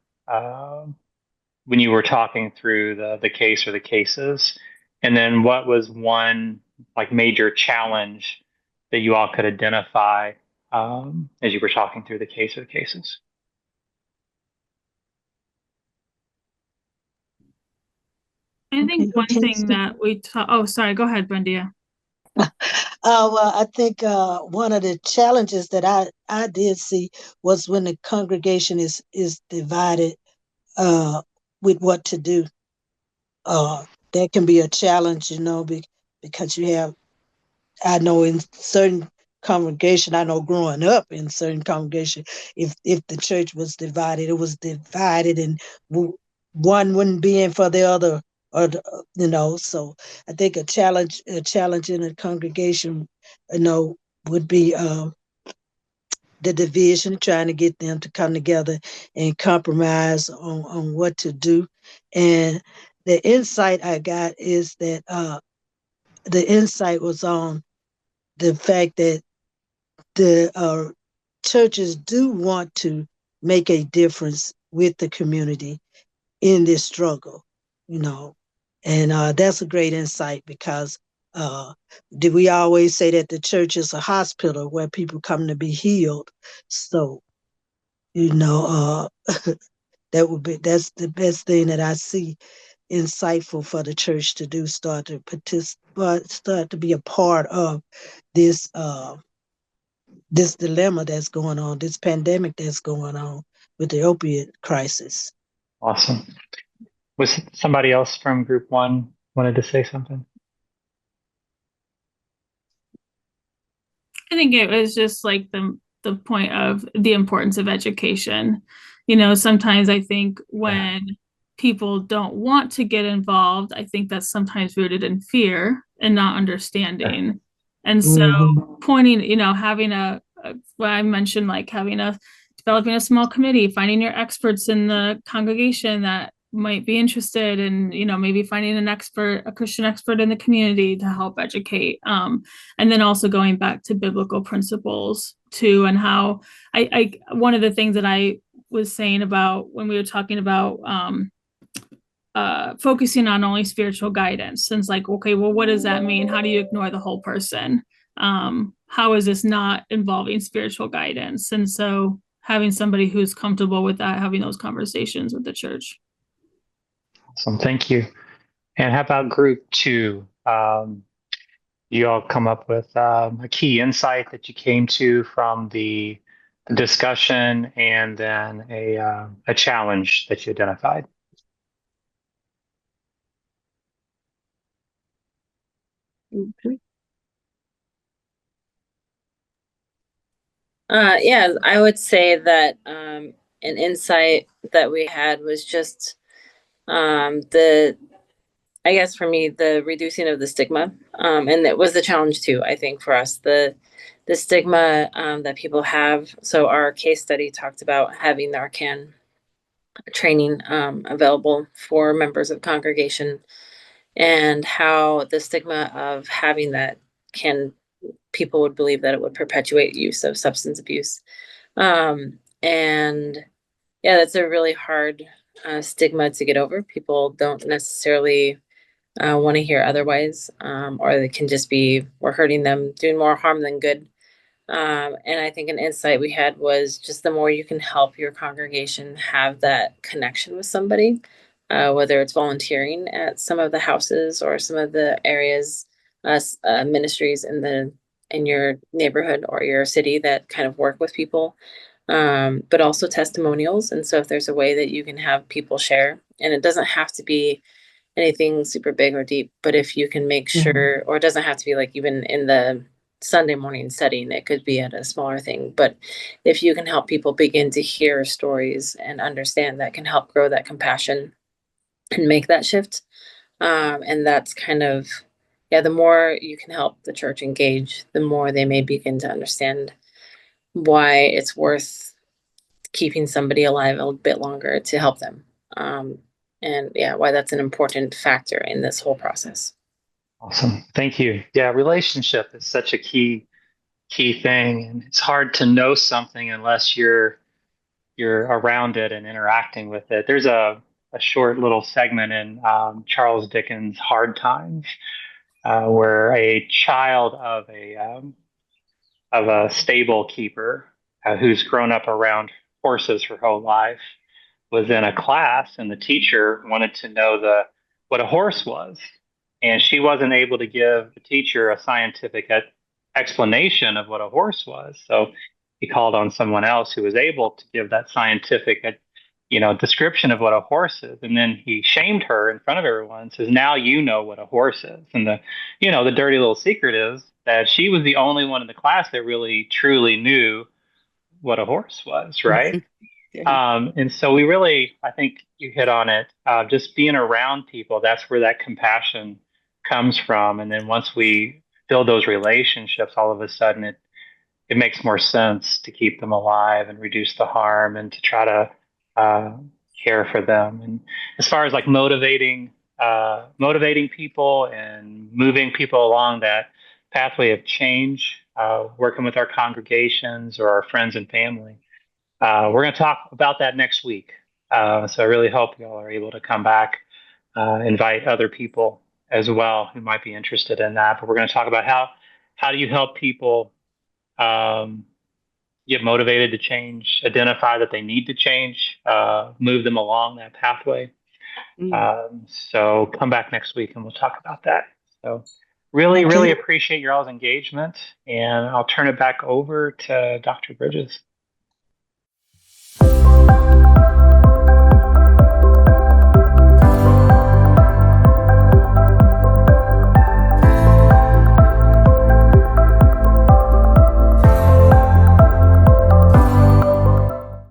when you were talking through the case or the cases? And then what was one like major challenge that you all could identify as you were talking through the case or the cases? I think Okay, one can I thing speak? that we taught, oh, sorry, go ahead, Brendia. Well, I think one of the challenges that I did see was when the congregation is divided uh, with what to do. That can be a challenge, because you have, I know in certain congregation, I know growing up in certain congregation, if the church was divided, it was divided, and one wouldn't be in for the other, or So I think a challenge in a congregation, would be the division, trying to get them to come together and compromise on what to do. And the insight I got is that the insight was on the fact that the churches do want to make a difference with the community in this struggle, you know, and that's a great insight because did we always say that the church is a hospital where people come to be healed? So, that's the best thing that I see insightful for the church to do, start to participate, start to be a part of this this dilemma that's going on, this pandemic that's going on with the opiate crisis. Awesome. Was somebody else from group one wanted to say something? I think it was just like the point of the importance of education. Sometimes I think when people don't want to get involved, I think that's sometimes rooted in fear and not understanding. And so pointing, having what I mentioned, like developing a small committee, finding your experts in the congregation that might be interested, and maybe finding a Christian expert in the community to help educate, and then also going back to biblical principles too, and how I one of the things that I was saying about when we were talking about focusing on only spiritual guidance, and it's like, okay, well, what does that mean? How do you ignore the whole person? How is this not involving spiritual guidance? And so having somebody who's comfortable with that, having those conversations with the church. Awesome, thank you. And how about group two? You all come up with a key insight that you came to from the discussion, and then a challenge that you identified. Okay. Yeah, I would say that an insight that we had was just the I guess for me, the reducing of the stigma, and that was the challenge too, I think, for us, the stigma that people have. So our case study talked about having the Arcan training available for members of congregation, and how the stigma of having that can people would believe that it would perpetuate use of substance abuse. And yeah, that's a really hard stigma to get over. People don't necessarily want to hear otherwise, or they can just be, we're hurting them, doing more harm than good. And I think an insight we had was just the more you can help your congregation have that connection with somebody, whether it's volunteering at some of the houses or some of the areas, ministries in your neighborhood or your city that kind of work with people, but also testimonials. And so if there's a way that you can have people share, and it doesn't have to be anything super big or deep, but if you can make sure, or it doesn't have to be like even in the Sunday morning setting, it could be at a smaller thing. But if you can help people begin to hear stories and understand, that can help grow that compassion and make that shift. And that's kind of, yeah, the more you can help the church engage, the more they may begin to understand why it's worth keeping somebody alive a bit longer to help them. Um, and yeah, why that's an important factor in this whole process. Awesome. Thank you. Yeah, relationship is such a key thing, and it's hard to know something unless you're around it and interacting with it. There's a short little segment in Charles Dickens' Hard Times where a child of a stable keeper who's grown up around horses her whole life was in a class, and the teacher wanted to know the what a horse was, and she wasn't able to give the teacher a scientific explanation of what a horse was. So he called on someone else who was able to give that scientific, description of what a horse is, and then he shamed her in front of everyone and says, "Now you know what a horse is." And the dirty little secret is that she was the only one in the class that really truly knew what a horse was, right? And so we really, I think you hit on it. Just being around people, that's where that compassion comes from. And then once we build those relationships, all of a sudden it makes more sense to keep them alive and reduce the harm and to try to uh, care for them. And as far as like motivating people and moving people along that pathway of change, working with our congregations or our friends and family. We're going to talk about that next week. So I really hope y'all are able to come back, invite other people as well who might be interested in that. But we're going to talk about how do you help people um, get motivated to change, identify that they need to change, move them along that pathway. So come back next week and we'll talk about that. So really, really appreciate your all's engagement, and I'll turn it back over to Dr. Bridges.